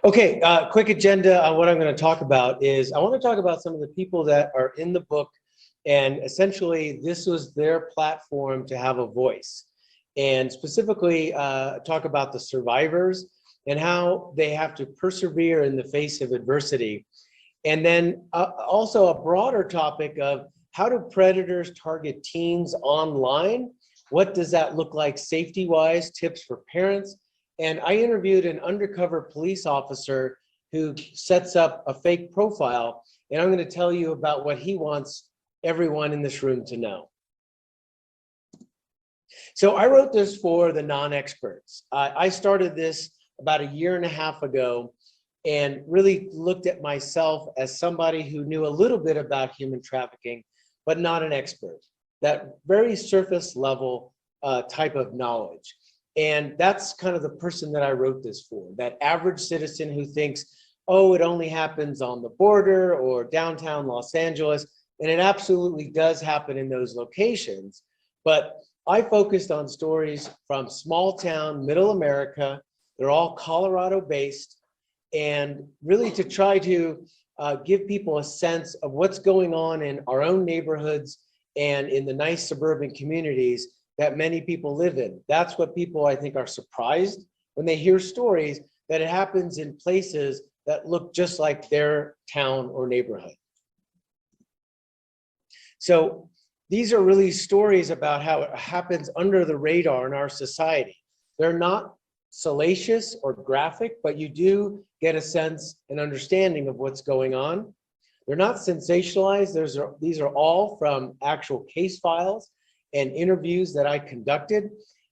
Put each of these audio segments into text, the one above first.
Okay, quick agenda on what I'm going to talk about is I want to talk about some of the people that are in the book, and essentially this was their platform to have a voice, and specifically talk about the survivors and how they have to persevere in the face of adversity. And then also a broader topic of how do predators target teens online? What does that look like safety-wise, tips for parents? And I interviewed an undercover police officer who sets up a fake profile, and I'm going to tell you about what he wants everyone in this room to know. So I wrote this for the non-experts. I started this about a year and a half ago and really looked at myself as somebody who knew a little bit about human trafficking, but not an expert, that very surface level type of knowledge. And that's kind of the person that I wrote this for, that average citizen who thinks, oh, it only happens on the border or downtown Los Angeles. And it absolutely does happen in those locations. But I focused on stories from small town, middle America. They're all Colorado based. And really to try to give people a sense of what's going on in our own neighborhoods and in the nice suburban communities that many people live in. That's what people, I think, are surprised when they hear stories that it happens in places that look just like their town or neighborhood. So these are really stories about how it happens under the radar in our society. They're not salacious or graphic, but you do get a sense and understanding of what's going on. They're not sensationalized. These are all from actual case files and interviews that I conducted.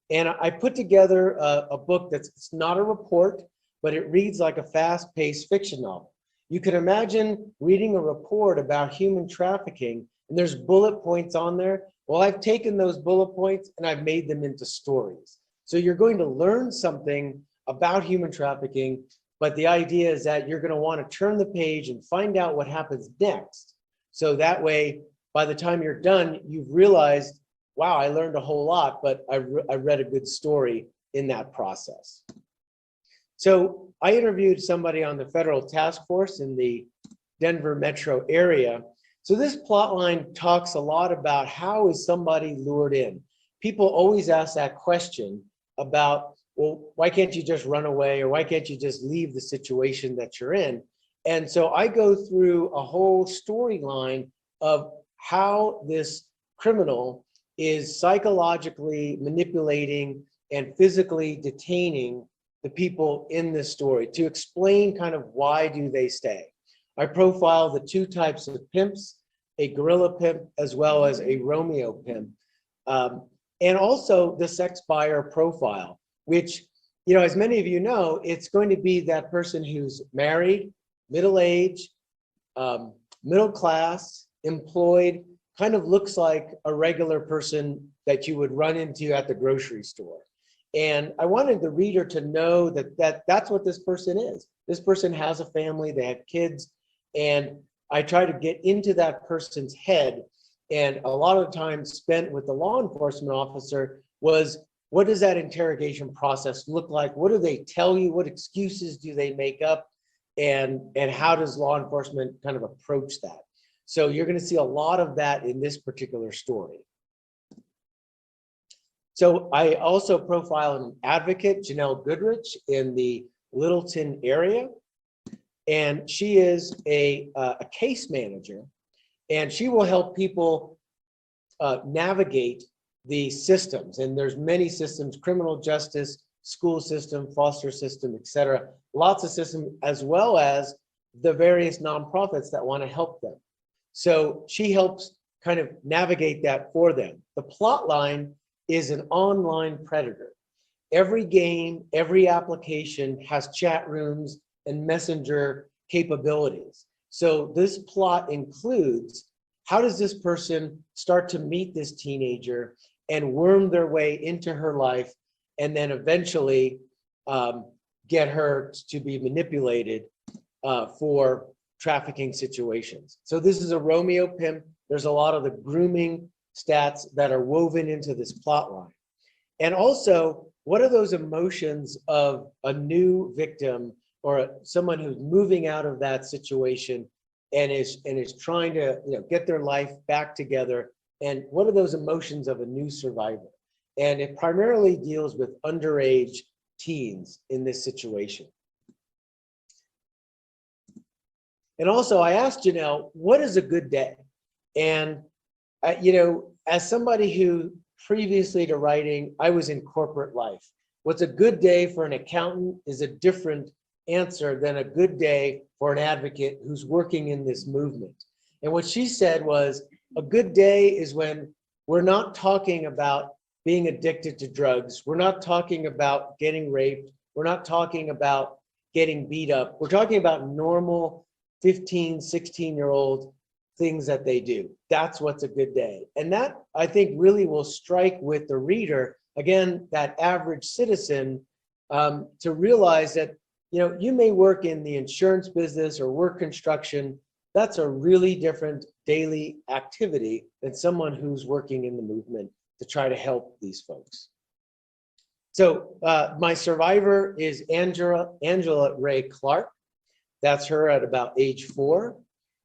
And I put together a book that's not a report, but it reads like a fast-paced fiction novel. You can imagine reading a report about human trafficking and there's bullet points on there. Well, I've taken those bullet points and I've made them into stories. So you're going to learn something about human trafficking, but the idea is that you're going to want to turn the page and find out what happens next. So that way, by the time you're done, you've realized, wow, I learned a whole lot, but I read a good story in that process. So I interviewed somebody on the federal task force in the Denver metro area. So this plot line talks a lot about how is somebody lured in. People always ask that question about, well, why can't you just run away, or why can't you just leave the situation that you're in? And so I go through a whole storyline of how this criminal is psychologically manipulating and physically detaining the people in this story to explain kind of why do they stay. I profile the two types of pimps, a gorilla pimp as well as a Romeo pimp, and also the sex buyer profile, which, you know, as many of you know, it's going to be that person who's married, middle-aged, middle class, employed, kind of looks like a regular person that you would run into at the grocery store. And I wanted the reader to know that that's what this person is. This person has a family, they have kids, and I try to get into that person's head. And a lot of the time spent with the law enforcement officer was, what does that interrogation process look like? What do they tell you? What excuses do they make up? And how does law enforcement kind of approach that? So you're going to see a lot of that in this particular story. So I also profile an advocate, Janelle Goodrich, in the Littleton area. And she is a case manager, and she will help people navigate the systems. And there's many systems: criminal justice, school system, foster system, et cetera. Lots of systems, as well as the various nonprofits that want to help them. So she helps kind of navigate that for them. The plot line is an online predator. Every game, every application has chat rooms and messenger capabilities. So this plot includes, how does this person start to meet this teenager and worm their way into her life, and then eventually get her to be manipulated for trafficking situations. So this is a Romeo pimp. There's a lot of the grooming stats that are woven into this plot line. And also, what are those emotions of a new victim or someone who's moving out of that situation and is trying to get their life back together, and what are those emotions of a new survivor. And it primarily deals with underage teens in this situation. And also I asked Janelle, what is a good day? And as somebody who previously to writing, I was in corporate life. What's a good day for an accountant is a different answer than a good day for an advocate who's working in this movement. And what she said was, a good day is when we're not talking about being addicted to drugs. We're not talking about getting raped. We're not talking about getting beat up. We're talking about normal 15, 16-year-old things that they do. That's what's a good day. And that, I think, really will strike with the reader, again, that average citizen, to realize that you may work in the insurance business or work construction. That's a really different daily activity than someone who's working in the movement to try to help these folks. So my survivor is Angela Ray Clark. That's her at about age 4.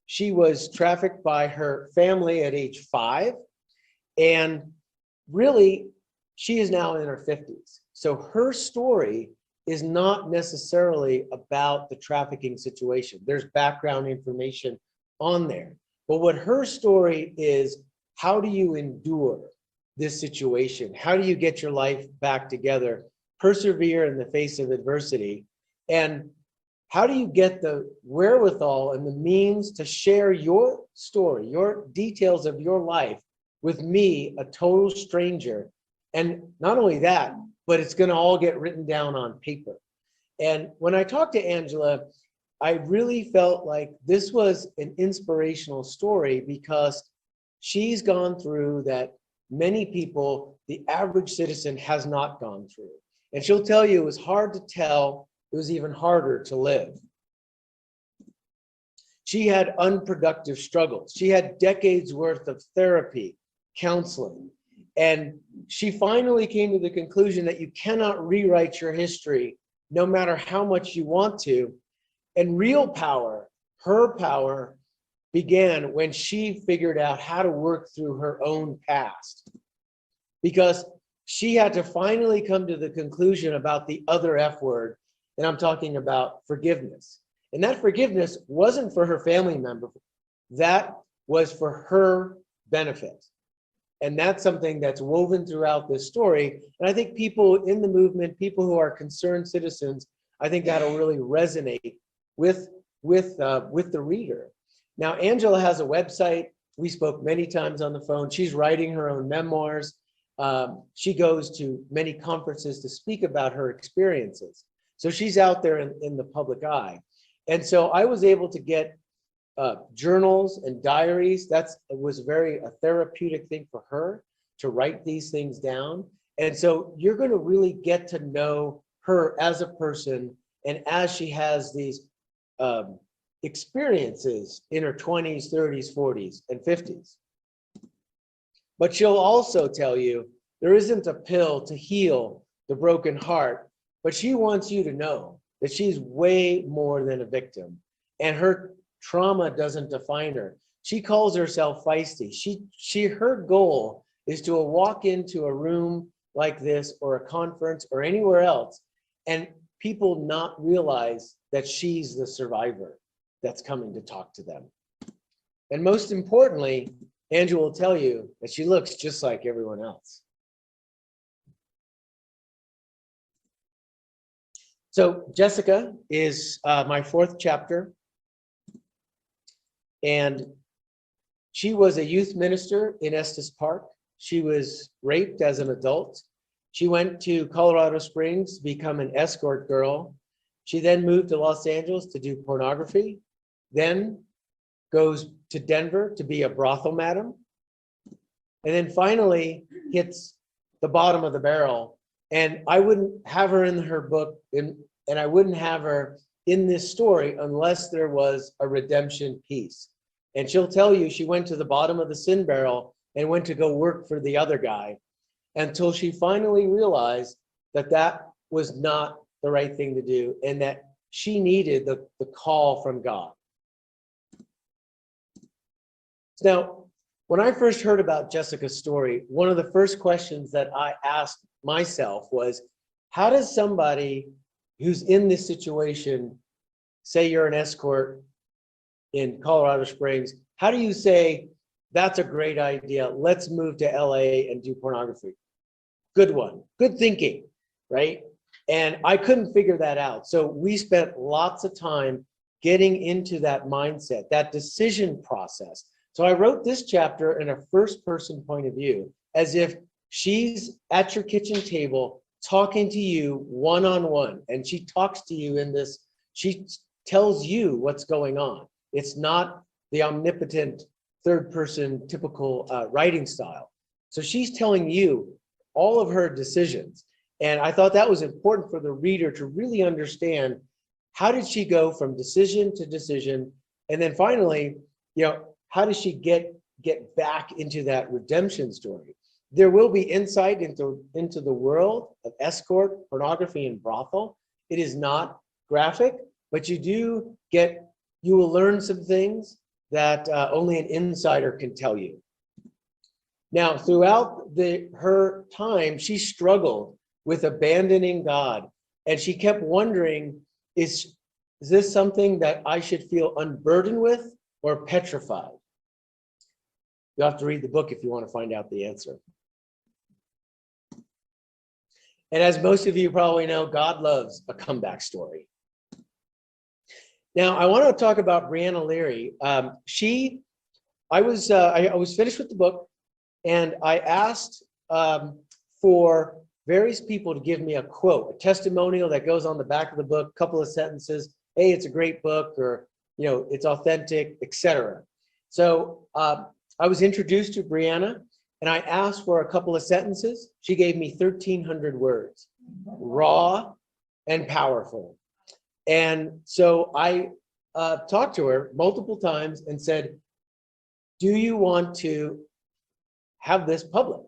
She was trafficked by her family at age 5. And really, she is now in her 50s. So her story is not necessarily about the trafficking situation. There's background information on there. But what her story is, how do you endure this situation? How do you get your life back together, persevere in the face of adversity? And how do you get the wherewithal and the means to share your story, your details of your life with me, a total stranger? And not only that, but it's going to all get written down on paper. And when I talked to Angela, I really felt like this was an inspirational story, because she's gone through that many people, the average citizen, has not gone through. And she'll tell you it was hard to tell. It was even harder to live. She had unproductive struggles. She had decades worth of therapy, counseling. And she finally came to the conclusion that you cannot rewrite your history, no matter how much you want to. And real power, her power, began when she figured out how to work through her own past. Because she had to finally come to the conclusion about the other F word, and I'm talking about forgiveness. And that forgiveness wasn't for her family member. That was for her benefit. And that's something that's woven throughout this story. And I think people in the movement, people who are concerned citizens, I think that'll really resonate with the reader. Now, Angela has a website. We spoke many times on the phone. She's writing her own memoirs. She goes to many conferences to speak about her experiences. So she's out there in the public eye. And so I was able to get journals and diaries. It was a therapeutic thing for her to write these things down. And so you're going to really get to know her as a person, and as she has these experiences in her 20s, 30s, 40s, and 50s. But she'll also tell you there isn't a pill to heal the broken heart, but she wants you to know that she's way more than a victim, and her trauma doesn't define her. She calls herself feisty. Her goal is to walk into a room like this or a conference or anywhere else, and people not realize that she's the survivor that's coming to talk to them. And most importantly, Angela will tell you that she looks just like everyone else. So Jessica is my 4th chapter. And she was a youth minister in Estes Park. She was raped as an adult. She went to Colorado Springs to become an escort girl. She then moved to Los Angeles to do pornography, then goes to Denver to be a brothel madam, and then finally hits the bottom of the barrel. And I wouldn't have her in her book, and I wouldn't have her in this story unless there was a redemption piece. And she'll tell you she went to the bottom of the sin barrel and went to go work for the other guy, until she finally realized that that was not the right thing to do, and that she needed the call from God. Now, when I first heard about Jessica's story, one of the first questions that I asked myself was, how does somebody who's in this situation, say you're an escort in Colorado Springs, how do you say, that's a great idea, let's move to LA and do pornography? Good one, good thinking, right? And I couldn't figure that out. So we spent lots of time getting into that mindset, that decision process. So I wrote this chapter in a first person point of view, as if she's at your kitchen table talking to you one-on-one, and she talks to you in this, she tells you what's going on. It's not the omnipotent third person typical writing style. So she's telling you all of her decisions. And I thought that was important for the reader to really understand, how did she go from decision to decision? And then finally, how does she get back into that redemption story? There will be insight into the world of escort, pornography, and brothel. It is not graphic, but you will learn some things that only an insider can tell you. Now, throughout her time, she struggled with abandoning God, and she kept wondering, is this something that I should feel unburdened with or petrified? You have to read the book if you want to find out the answer. And as most of you probably know, God loves a comeback story. Now, I want to talk about Brianna Leary. I was finished with the book, and I asked for various people to give me a quote, a testimonial that goes on the back of the book, a couple of sentences. Hey, it's a great book, or it's authentic, etc. So I was introduced to Brianna, and I asked for a couple of sentences. She gave me 1,300 words, raw and powerful. And so I talked to her multiple times and said, do you want to have this public?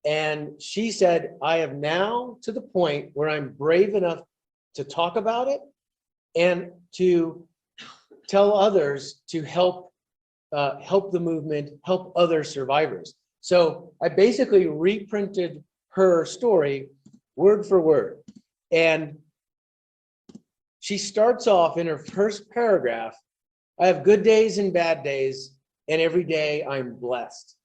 And she said, I am now to the point where I'm brave enough to talk about it and to tell others to help the movement, help other survivors. So I basically reprinted her story word for word. And she starts off in her first paragraph, I have good days and bad days, and every day I'm blessed.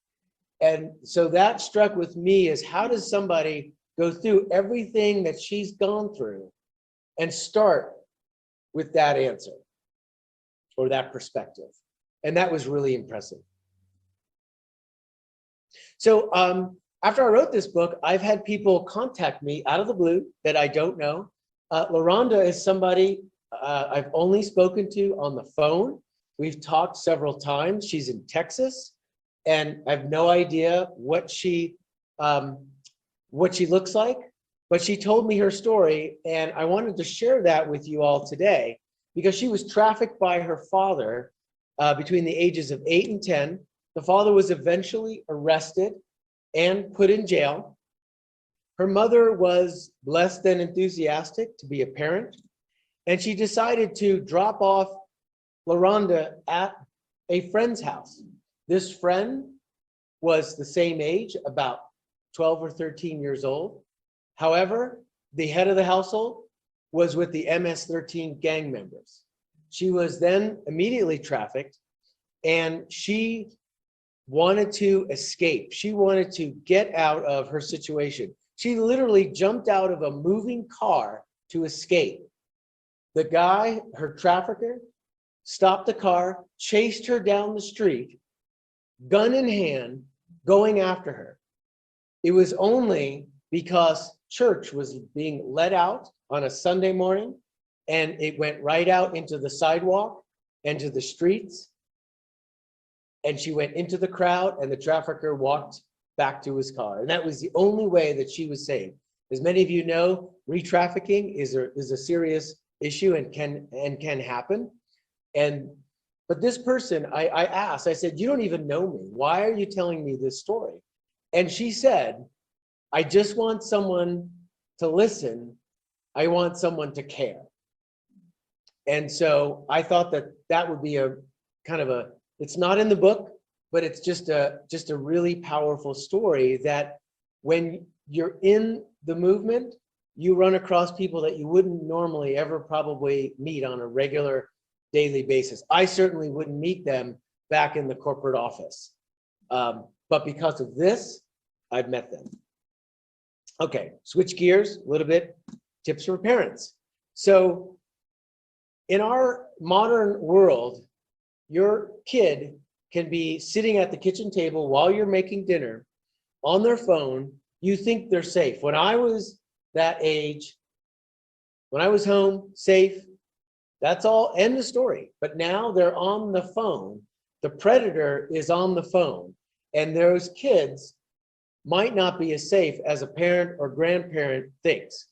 And so that struck with me as, how does somebody go through everything that she's gone through and start with that answer or that perspective? And that was really impressive. So after I wrote this book, I've had people contact me out of the blue that I don't know. LaRonda is somebody I've only spoken to on the phone. We've talked several times. She's in Texas, and I have no idea what she looks like, but she told me her story, and I wanted to share that with you all today, because she was trafficked by her father between the ages of 8 and 10. The father was eventually arrested and put in jail. Her mother was less than enthusiastic to be a parent, and she decided to drop off LaRonda at a friend's house. This friend was the same age, about 12 or 13 years old. However, the head of the household was with the MS-13 gang members. She was then immediately trafficked, and she wanted to escape. She wanted to get out of her situation. She literally jumped out of a moving car to escape. The guy, her trafficker, stopped the car, chased her down the street, gun in hand, going after her. It was only because church was being let out on a Sunday morning, and it went right out into the sidewalk and to the streets. And she went into the crowd, and the trafficker walked back to his car. And that was the only way that she was saved. As many of you know, re-trafficking is a serious issue and can happen. But this person, I asked, I said, you don't even know me. Why are you telling me this story? And she said, I just want someone to listen. I want someone to care. And so I thought that that would be a kind of a, it's not in the book, but it's just a really powerful story that when you're in the movement, you run across people that you wouldn't normally ever probably meet on a regular daily basis. I certainly wouldn't meet them back in the corporate office. But because of this, I've met them. Okay, switch gears a little bit, tips for parents. So in our modern world, your kid can be sitting at the kitchen table while you're making dinner on their phone. You think they're safe. When I was that age, when I was home, safe, that's all, end of story. But now they're on the phone. The predator is on the phone, and those kids might not be as safe as a parent or grandparent thinks,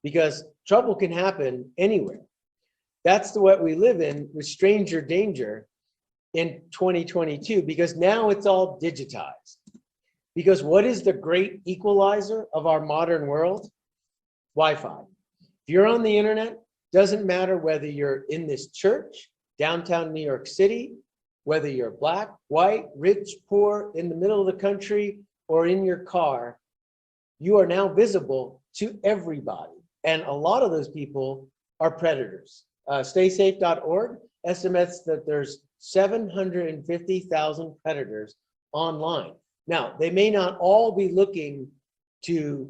because trouble can happen anywhere. That's what we live in with stranger danger in 2022, because now it's all digitized. Because what is the great equalizer of our modern world? Wi-Fi. If you're on the internet, doesn't matter whether you're in this church, downtown New York City, whether you're black, white, rich, poor, in the middle of the country, or in your car, you are now visible to everybody. And a lot of those people are predators. StaySafe.org estimates that there's 750,000 predators online. Now, they may not all be looking to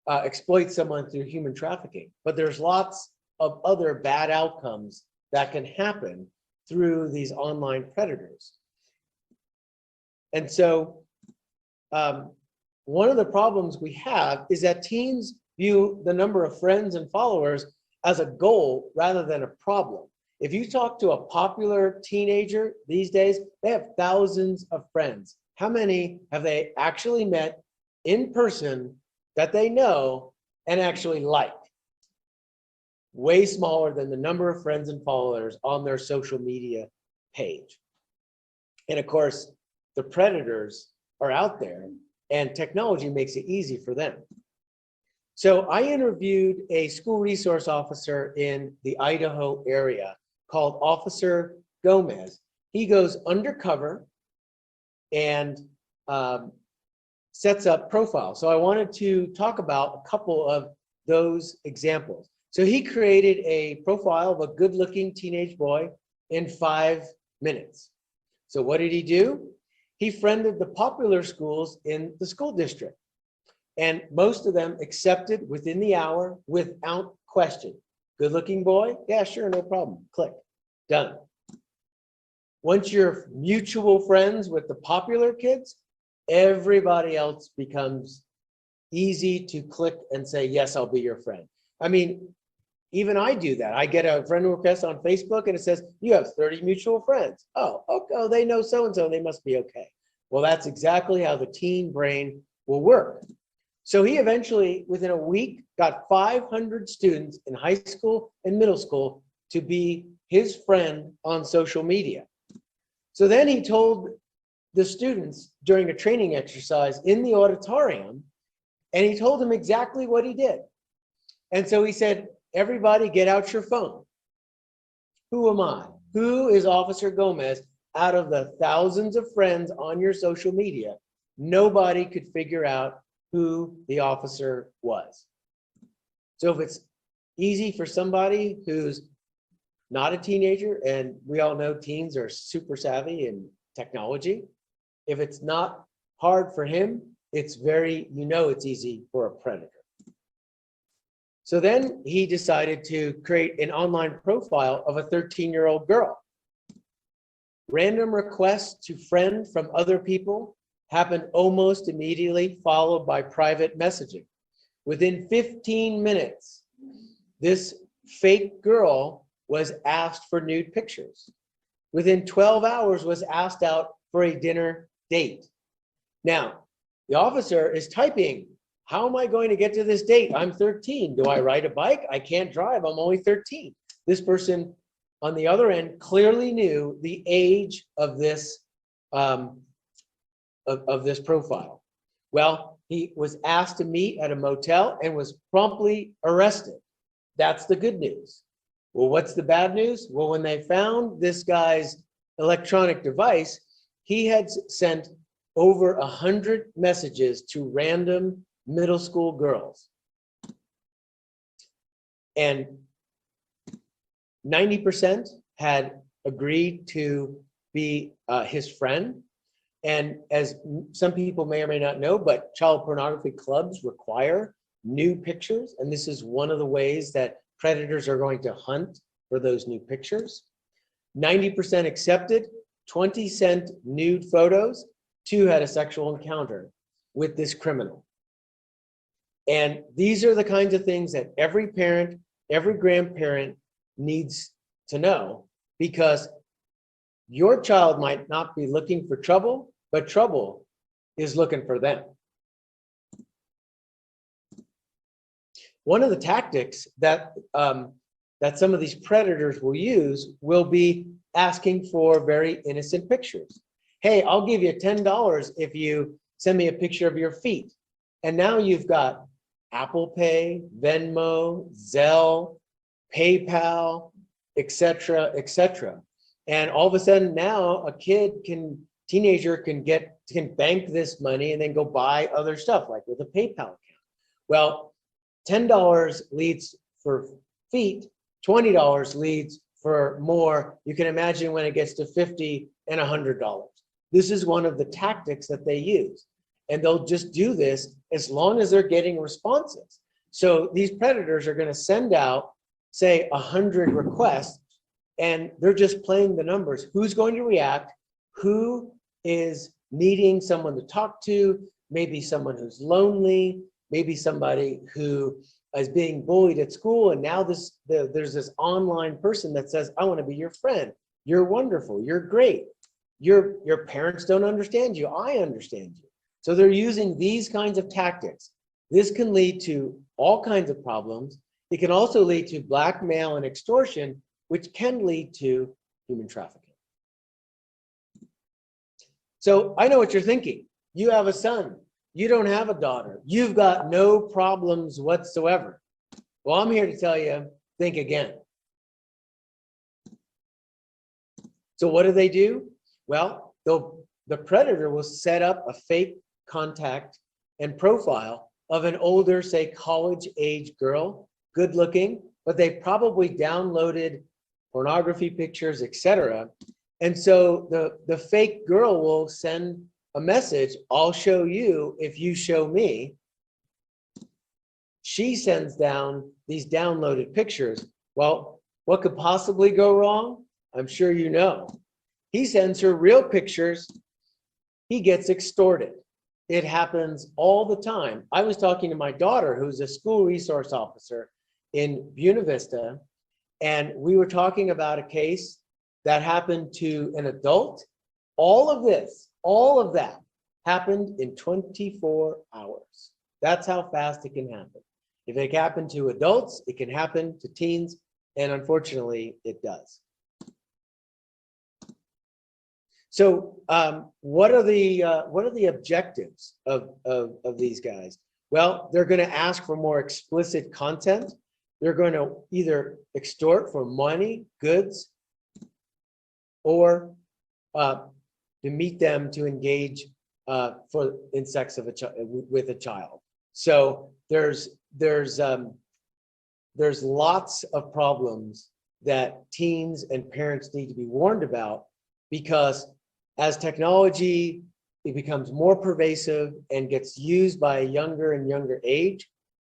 exploit someone through human trafficking, but there's lots of other bad outcomes that can happen through these online predators. And so one of the problems we have is that teens view the number of friends and followers as a goal rather than a problem. If you talk to a popular teenager these days, they have thousands of friends. How many have they actually met in person that they know and actually like? Way smaller than the number of friends and followers on their social media page. And of course, the predators are out there, and technology makes it easy for them. So I interviewed a school resource officer in the Idaho area called Officer Gomez. He goes undercover and sets up profiles. So I wanted to talk about a couple of those examples. So he created a profile of a good-looking teenage boy in 5 minutes. So what did he do? He friended the popular schools in the school district, and most of them accepted within the hour without question. Good-looking boy? Yeah, sure, no problem. Click. Done. Once you're mutual friends with the popular kids, everybody else becomes easy to click and say, yes, I'll be your friend. I mean, even I do that. I get a friend request on Facebook and it says, you have 30 mutual friends. Oh, okay, oh, they know so-and-so, they must be okay. Well, that's exactly how the teen brain will work. So he eventually, within a week, got 500 students in high school and middle school to be his friend on social media. So then he told the students during a training exercise in the auditorium, and he told them exactly what he did. And so he said, everybody get out your phone. Who am I? Who is Officer Gomez? Out of the thousands of friends on your social media, nobody could figure out who the officer was. So if it's easy for somebody who's not a teenager, and we all know teens are super savvy in technology, if it's not hard for him, it's very, it's easy for a predator. So then he decided to create an online profile of a 13-year-old girl. Random requests to friend from other people happened almost immediately, followed by private messaging. Within 15 minutes, this fake girl was asked for nude pictures. Within 12 hours, was asked out for a dinner date. Now, the officer is typing, how am I going to get to this date? I'm 13. Do I ride a bike? I can't drive. I'm only 13. This person on the other end clearly knew the age of this this profile. Well, he was asked to meet at a motel and was promptly arrested. That's the good news. Well, what's the bad news? Well, when they found this guy's electronic device, he had sent over 100 messages to random middle school girls. And 90% had agreed to be his friend. And as some people may or may not know, but child pornography clubs require new pictures. And this is one of the ways that predators are going to hunt for those new pictures. 90% accepted, 20 sent nude photos, 2 had a sexual encounter with this criminal. And these are the kinds of things that every parent, every grandparent needs to know, because your child might not be looking for trouble, but trouble is looking for them. One of the tactics that that some of these predators will use will be asking for very innocent pictures. Hey, I'll give you $10 if you send me a picture of your feet. And now you've got Apple Pay, Venmo, Zelle, PayPal, etc., etc. And all of a sudden now a teenager can bank this money and then go buy other stuff, like with a PayPal account. Well, $10 leads for feet, $20 leads for more. You can imagine when it gets to $50 and $100. This is one of the tactics that they use. And they'll just do this as long as they're getting responses. So these predators are going to send out, say, 100 requests, and they're just playing the numbers. Who's going to react? Who is needing someone to talk to? Maybe someone who's lonely, maybe somebody who is being bullied at school, and now there's this online person that says, I want to be your friend. You're wonderful. You're great. Your parents don't understand you. I understand you. So they're using these kinds of tactics. This can lead to all kinds of problems. It can also lead to blackmail and extortion, which can lead to human trafficking. So I know what you're thinking. You have a son. You don't have a daughter. You've got no problems whatsoever. Well, I'm here to tell you, think again. So what do? Well, the predator will set up a fake contact and profile of an older, say, college-age girl, good looking, but they probably downloaded pornography pictures, etc. And so the fake girl will send a message, I'll show you if you show me. She sends down these downloaded pictures. Well, what could possibly go wrong? I'm sure you know. He sends her real pictures. He gets extorted. It happens all the time. I was talking to my daughter, who's a school resource officer in Buena Vista, and we were talking about a case that happened to an adult. All of that happened in 24 hours. That's how fast it can happen. If it can happen to adults, it can happen to teens, and unfortunately, it does. So what are the objectives of these guys? Well, they're going to ask for more explicit content. They're going to either extort for money, goods, or to meet them to engage in sex with a child. So there's lots of problems that teens and parents need to be warned about, because as technology becomes more pervasive and gets used by a younger and younger age,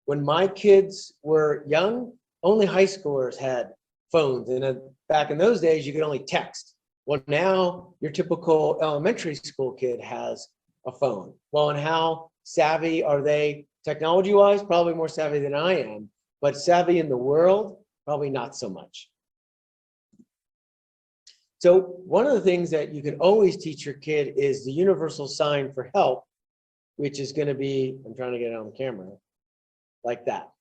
when my kids were young, only high schoolers had phones, and back in those days you could only text. Well, now your typical elementary school kid has a phone. Well, and how savvy are they technology-wise? Probably more savvy than I am, but savvy in the world, probably not so much. So one of the things that you can always teach your kid is the universal sign for help, which is going to be, I'm trying to get it on the camera, like that.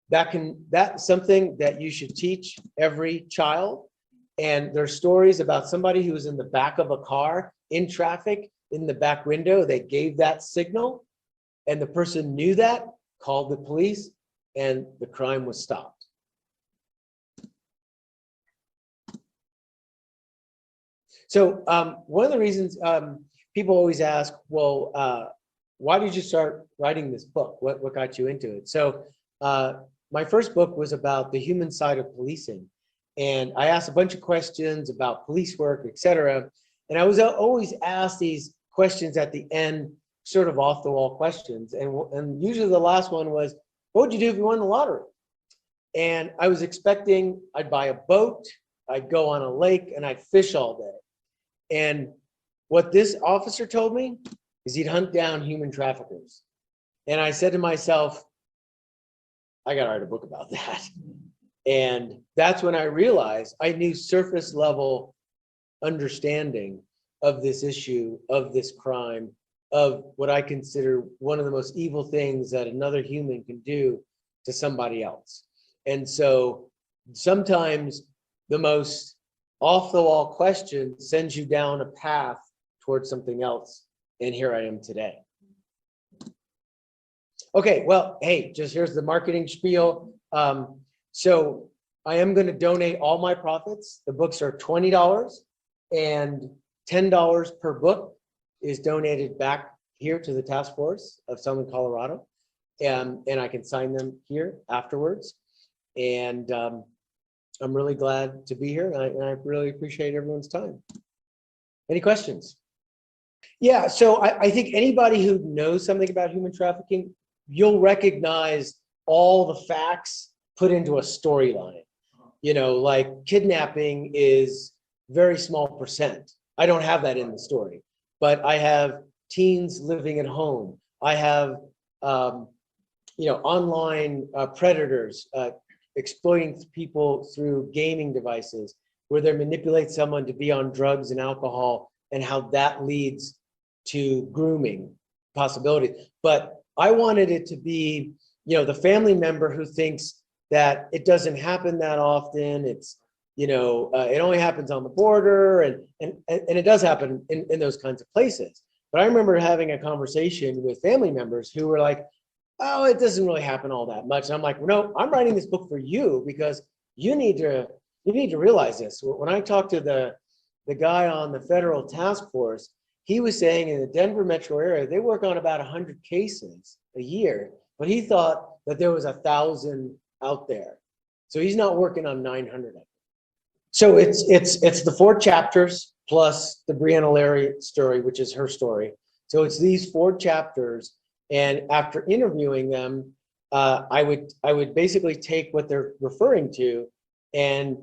That's something that you should teach every child. And there's stories about somebody who was in the back of a car in traffic, in the back window. They gave that signal, and the person knew that, called the police, and the crime was stopped. So one of the reasons people always ask, well, why did you start writing this book? What got you into it? So my first book was about the human side of policing. And I asked a bunch of questions about police work, et cetera. And I was always asked these questions at the end, sort of off the wall questions. And usually the last one was, what would you do if you won the lottery? And I was expecting I'd buy a boat, I'd go on a lake, and I'd fish all day. And what this officer told me is he'd hunt down human traffickers. And I said to myself, I got to write a book about that. And that's when I realized I knew surface level understanding of this issue, of this crime, of what I consider one of the most evil things that another human can do to somebody else. And so sometimes the most off the wall question sends you down a path towards something else. And here I am today. Okay, well, hey, just here's the marketing spiel. So I am going to donate all my profits. The books are $20 and $10 per book is donated back here to the task force of Southern Colorado. And I can sign them here afterwards. And I'm really glad to be here. And I really appreciate everyone's time. Any questions? Yeah, so I think anybody who knows something about human trafficking, you'll recognize all the facts put into a storyline. You know, like kidnapping is very small percent. I don't have that in the story, but I have teens living at home. I have, you know, online predators exploiting people through gaming devices where they manipulate someone to be on drugs and alcohol and how that leads to grooming possibilities. But I wanted it to be, you know, the family member who thinks that it doesn't happen that often. It's, you know, it only happens on the border, and it does happen in those kinds of places. But I remember having a conversation with family members who were like, oh, it doesn't really happen all that much. And I'm like, well, no, I'm writing this book for you because you need to realize this. When I talked to the guy on the federal task force, he was saying in the Denver metro area, they work on about 100 cases a year, but he thought that there was 1,000 out there. So he's not working on 900 of them. So it's the 4 chapters plus the Brianna Larry story, which is her story. So it's these 4 chapters. And after interviewing them, I would basically take what they're referring to and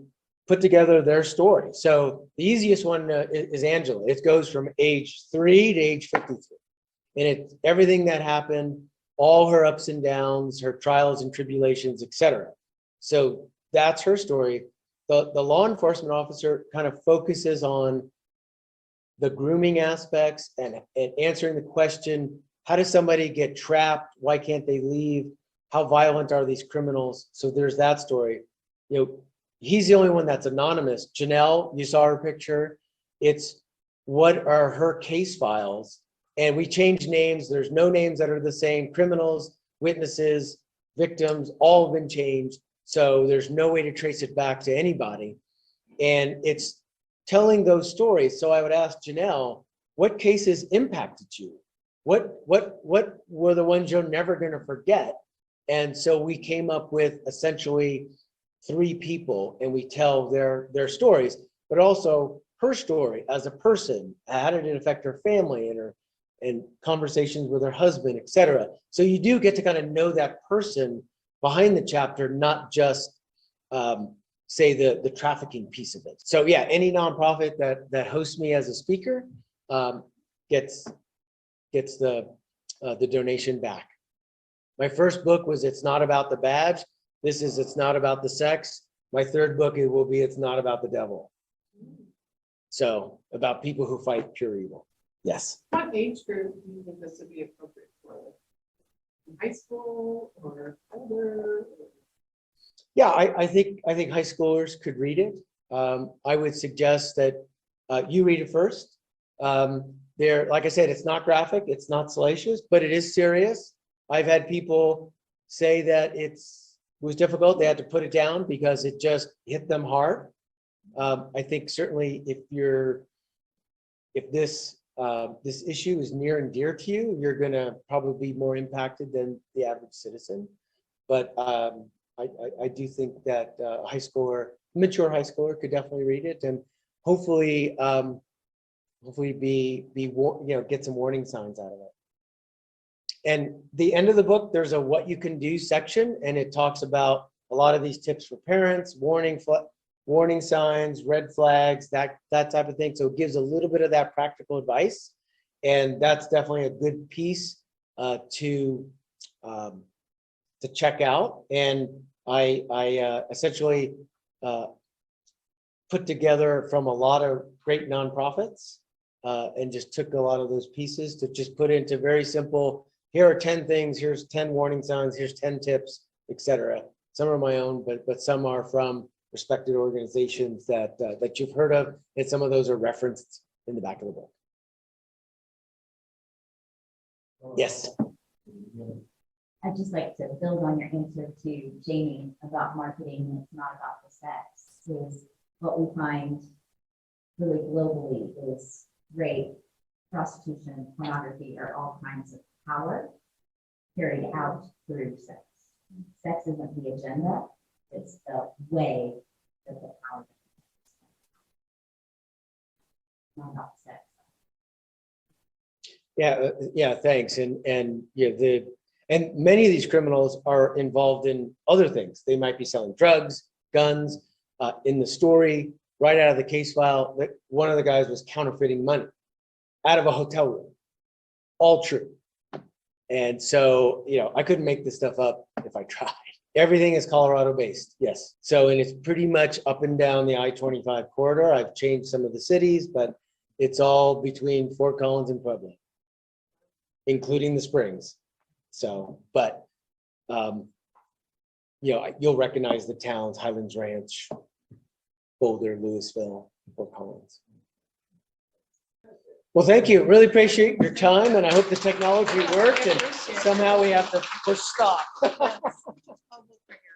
put together their story. So the easiest one is Angela. It goes from age 3 to age 53. And it's everything that happened, all her ups and downs, her trials and tribulations, etc. So that's her story. The law enforcement officer kind of focuses on the grooming aspects and answering the question, how does somebody get trapped? Why can't they leave? How violent are these criminals? So there's that story. You know, he's the only one that's anonymous. Janelle, you saw her picture. It's what are her case files? And we changed names. There's no names that are the same. Criminals, witnesses, victims, all have been changed. So there's no way to trace it back to anybody. And it's telling those stories. So I would ask Janelle, what cases impacted you? What were the ones you're never going to forget? And so we came up with essentially 3 people, and we tell their stories, but also her story as a person. How did it affect her family and conversations with her husband, etc. So you do get to kind of know that person behind the chapter, not just say the trafficking piece of it. So yeah, any nonprofit that hosts me as a speaker gets the donation back. My first book was It's Not About the Badge. This is It's Not About the Sex. My third book, it will be It's Not About the Devil. So about people who fight pure evil. Yes. What age group do you think this would be appropriate for? High school or older? Yeah, I think high schoolers could read it. I would suggest that you read it first. Like I said, it's not graphic, it's not salacious, but it is serious. I've had people say that it was difficult. They had to put it down because it just hit them hard. I think certainly if you're if this this issue is near and dear to you, you're going to probably be more impacted than the average citizen. But I do think that a high schooler, mature high schooler, could definitely read it and hopefully get some warning signs out of it. And the end of the book, there's a what you can do section, and it talks about a lot of these tips for parents, warning signs, red flags, that type of thing. So it gives a little bit of that practical advice, and that's definitely a good piece to check out. And I essentially put together from a lot of great nonprofits and just took a lot of those pieces to just put into very simple. Here are 10 things. Here's 10 warning signs. Here's 10 tips, etc. Some are my own, but some are from respected organizations that you've heard of, and some of those are referenced in the back of the book. Yes. I'd just like to build on your answer to Jamie about marketing. It's not about the sex. Is what we find really globally is rape, prostitution, pornography are all kinds of power carried out through sex. Sex isn't the agenda. It's the way that the power not about sex. Yeah, thanks. And yeah, and many of these criminals are involved in other things. They might be selling drugs, guns. In the story, right out of the case file, that one of the guys was counterfeiting money out of a hotel room. All true. And so, I couldn't make this stuff up if I tried. Everything is Colorado based, yes. So, and it's pretty much up and down the I-25 corridor. I've changed some of the cities, but it's all between Fort Collins and Pueblo, including the Springs. So, but, you'll recognize the towns, Highlands Ranch, Boulder, Louisville, Fort Collins. Well, thank you. Really appreciate your time, and I hope the technology worked, and somehow we have to push stop.